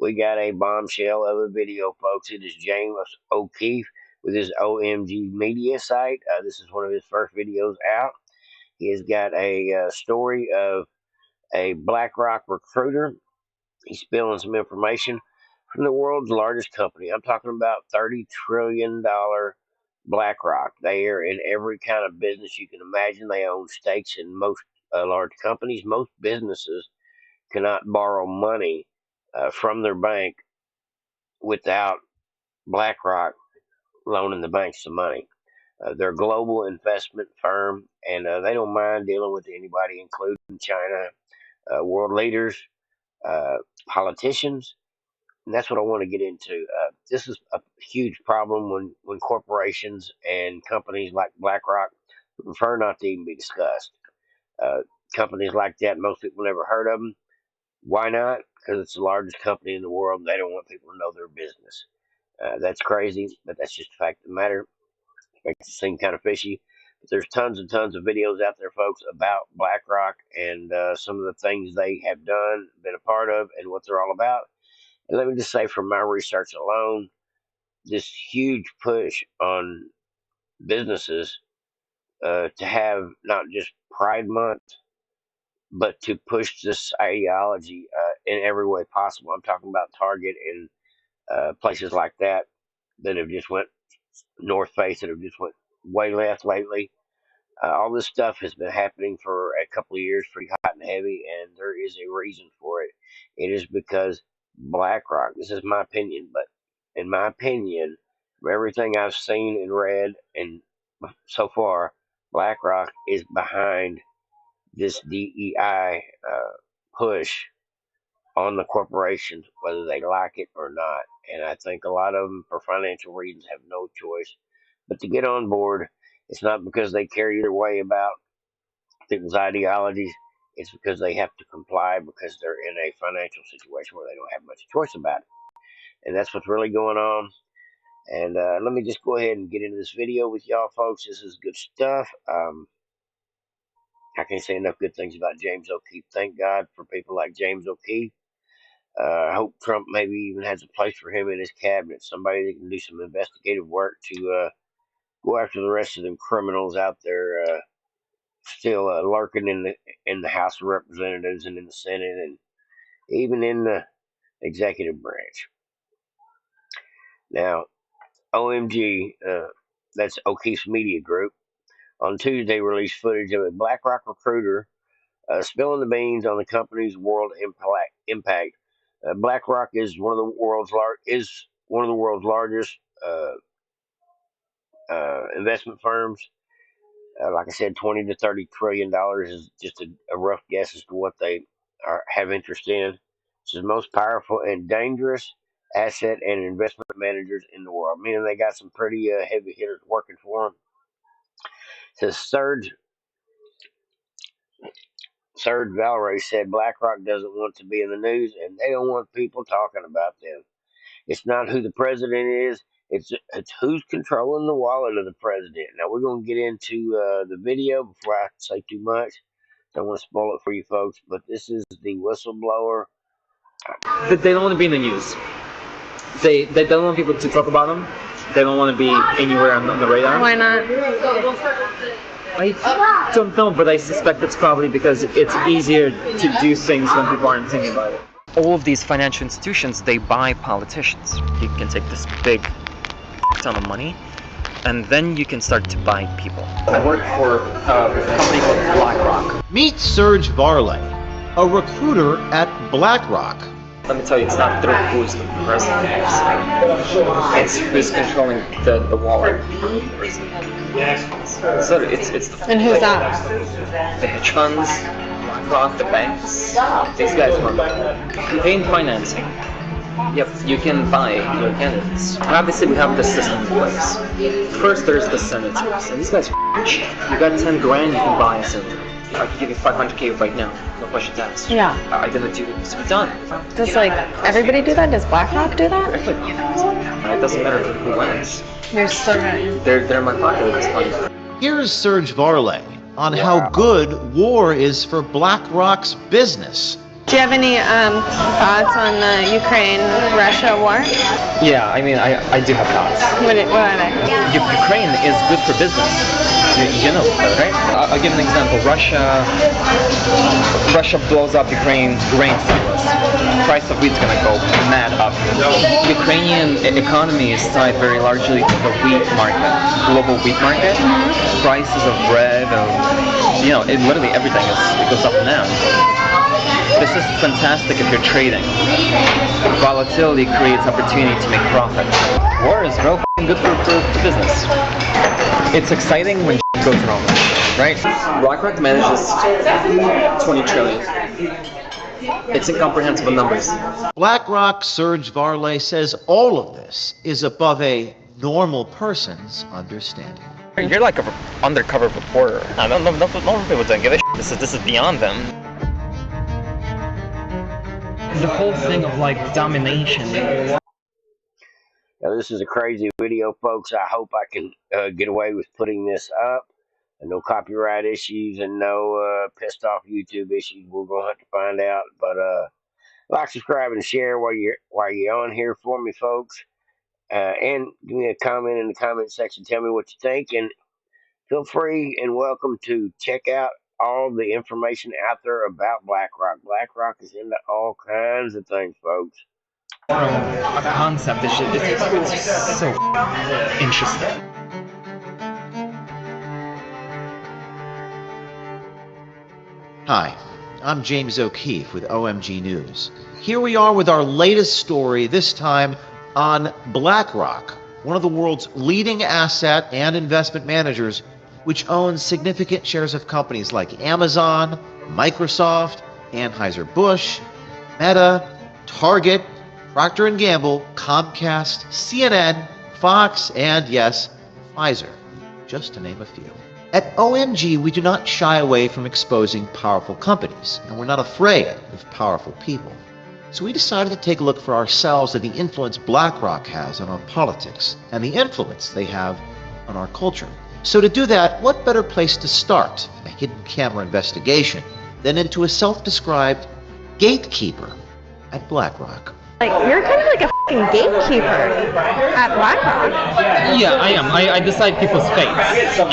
We got a bombshell of a video, folks. It is James OKeefe with his OMG media site. This is one of his first videos out. He has got a story of a BlackRock recruiter. He's spilling some information from the world's largest company. I'm talking about $30 trillion BlackRock. They are in every kind of business you can imagine. They own stakes in most large companies. Most businesses cannot borrow money from their bank without BlackRock loaning the banks some money. They're a global investment firm, and they don't mind dealing with anybody, including China, world leaders, politicians. And that's what I want to get into. This is a huge problem when corporations and companies like BlackRock prefer not to even be discussed. Uh, Companies like that, most people never heard of them. Why not? Because it's the largest company in the world. They don't want people to know their business. That's crazy, but that's just a fact of the matter. It makes it seem kind of fishy. But there's tons and tons of videos out there, folks, about BlackRock and some of the things they have done, been a part of, and what they're all about. And let me just say, from my research alone, this huge push on businesses to have not just Pride Month, but to push this ideology in every way possible. I'm talking about Target and places like that that have just went North Face, that have just went way left lately. All this stuff has been happening for a couple of years, pretty hot and heavy, and there is a reason for it. It is because BlackRock, this is my opinion, but in my opinion, from everything I've seen and read, and so far, BlackRock is behind this DEI push on the corporations, whether they like it or not. And I think a lot of them, for financial reasons, have no choice but to get on board. It's not because they care either way about people's ideologies. It's because they have to comply because they're in a financial situation where they don't have much choice about it. And that's what's really going on. And let me just go ahead and get into this video with y'all, folks. This is good stuff. I can't say enough good things about James O'Keefe. Thank God for people like James O'Keefe. I hope Trump maybe even has a place for him in his cabinet, somebody that can do some investigative work to go after the rest of them criminals out there still lurking in the House of Representatives and in the Senate and even in the executive branch. Now, OMG, that's O'Keefe's media group, on Tuesday released footage of a BlackRock recruiter spilling the beans on the company's world impact. BlackRock is one of the world's largest investment firms. Like I said, $20 to $30 trillion is just a rough guess as to what they have interest in. It's the most powerful and dangerous asset and investment managers in the world. Meaning they got some pretty heavy hitters working for them. Says Serge Valerie said BlackRock doesn't want to be in the news, and they don't want people talking about them. It's not who the president is. It's who's controlling the wallet of the president. Now, we're going to get into the video before I say too much. I don't want to spoil it for you folks, but this is the whistleblower. They don't want to be in the news. They don't want people to talk about them. They don't want to be anywhere on the radar. Why not? I don't know, but I suspect it's probably because it's easier to do things when people aren't thinking about it. All of these financial institutions, they buy politicians. You can take this big ton of money, and then you can start to buy people. I work for a company called BlackRock. Meet Serge Varley, a recruiter at BlackRock. Let me tell you, it's not through who's the president is. It's who's controlling the wallet. So it's And who's that? the hedge funds, BlackRock, the banks. These guys run campaign financing. Yep, you can buy your candidates. Obviously, we have the system in place. First, there's the senators, and these guys are cheap. You got 10 grand, you can buy a senator. I can give you 500K right now, no questions asked. Yeah. I didn't do it to be done. Does everybody do that? Does BlackRock do that? Everybody does. It doesn't matter who wins. You're so right. They're my pocket at this point. Here's Serge Varley on how good war is for BlackRock's business. Do you have any thoughts on the Ukraine-Russia war? Yeah, I mean, I do have thoughts. What are they? Ukraine is good for business. You know that, right? I'll give an example. Russia blows up Ukraine's grain silos. Price of wheat's gonna go mad up. Ukrainian economy is tied very largely to the wheat market, global wheat market. Prices of bread, literally everything it goes up and down. This is fantastic if you're trading. Volatility creates opportunity to make profit. War is real good for business. It's exciting when goes wrong, right? BlackRock manages 20 trillion. It's incomprehensible numbers. BlackRock Serge Varley says all of this is above a normal person's understanding. You're like an undercover reporter. No people don't give a shit. This is beyond them. The whole thing of like domination. Now, this is a crazy video, folks. I hope I can get away with putting this up. And no copyright issues and no pissed off YouTube issues. We're gonna have to find out. But like, subscribe, and share while you're on here for me, folks. And give me a comment in the comment section. Tell me what you think, and feel free and welcome to check out all the information out there about BlackRock. BlackRock is into all kinds of things, folks. From a concept, it's so interesting. Hi, I'm James O'Keefe with OMG News. Here we are with our latest story, this time on BlackRock, one of the world's leading asset and investment managers, which owns significant shares of companies like Amazon, Microsoft, Anheuser-Busch, Meta, Target, Procter & Gamble, Comcast, CNN, Fox, and yes, Pfizer, just to name a few. At OMG, we do not shy away from exposing powerful companies, and we're not afraid of powerful people. So we decided to take a look for ourselves at the influence BlackRock has on our politics and the influence they have on our culture. So to do that, what better place to start a hidden camera investigation than into a self-described gatekeeper at BlackRock? Like, you're kind of like a fucking gatekeeper at BlackRock. Yeah, I am. I decide people's fate.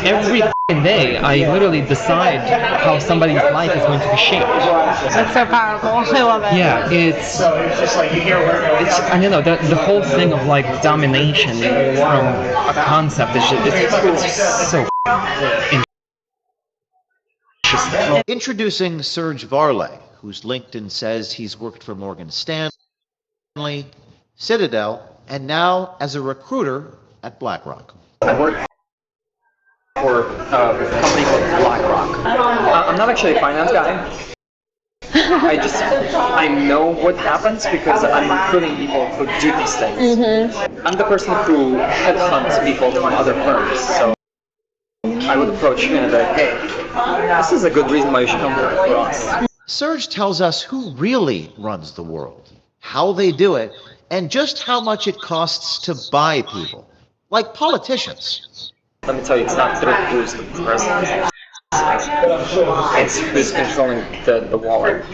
Every day, I literally decide how somebody's life is going to be shaped. That's so powerful. I love it. Yeah, it's I don't know, the whole thing of like domination from a concept is it's so interesting. Introducing Serge Varley, whose LinkedIn says he's worked for Morgan Stanley, Citadel, and now as a recruiter at BlackRock. I work for a company called BlackRock. I'm not actually a finance guy. I know what happens because I'm recruiting people who do these things. I'm the person who headhunts people from other firms. So I would approach you and be like, hey, this is a good reason why you should come work for us. Serge tells us who really runs the world, how they do it, and just how much it costs to buy people, like politicians. Let me tell you, it's not through who's the president. It's who's controlling the wallet.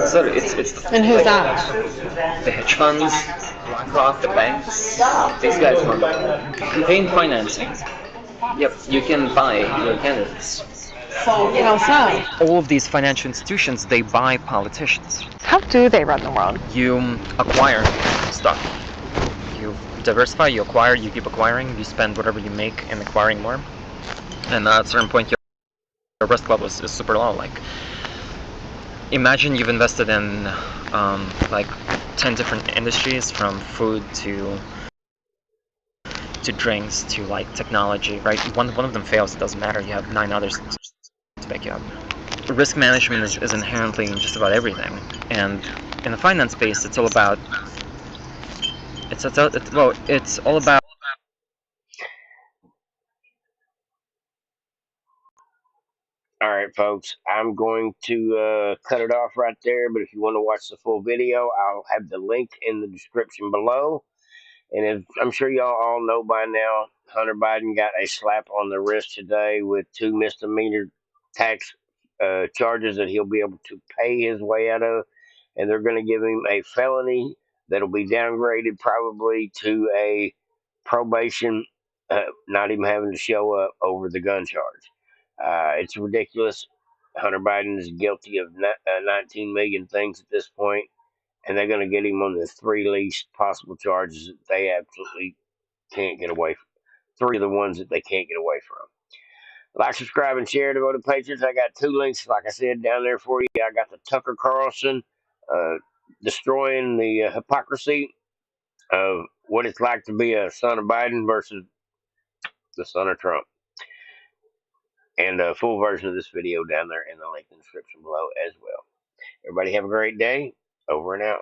So it's And who's that? the hedge funds, BlackRock, the banks. These guys run campaign financing. Yep, you can buy your candidates. How so? All of these financial institutions, they buy politicians. How do they run the world? You acquire stuff. You diversify, you acquire, you keep acquiring, you spend whatever you make in acquiring more. And at a certain point, your risk level is super low. Like, imagine you've invested in like 10 different industries, from food to drinks to like technology, right? One of them fails, it doesn't matter. You have 9 others to back you up. Risk management is inherently in just about everything, and in the finance space, it's all about it's all about. All right, folks, I'm going to cut it off right there. But if you want to watch the full video, I'll have the link in the description below. And as I'm sure y'all all know by now, Hunter Biden got a slap on the wrist today with 2 misdemeanor tax charges that he'll be able to pay his way out of, and they're going to give him a felony that'll be downgraded probably to a probation, not even having to show up over the gun charge. It's ridiculous. Hunter Biden is guilty of 19 million things at this point, and they're going to get him on the three least possible charges that they absolutely can't get away from. Three of the ones that they can't get away from. Like, subscribe, and share to Vote Patriots. I got two links, like I said, down there for you. I got the Tucker Carlson destroying the hypocrisy of what it's like to be a son of Biden versus the son of Trump. And a full version of this video down there in the link in the description below as well. Everybody have a great day. Over and out.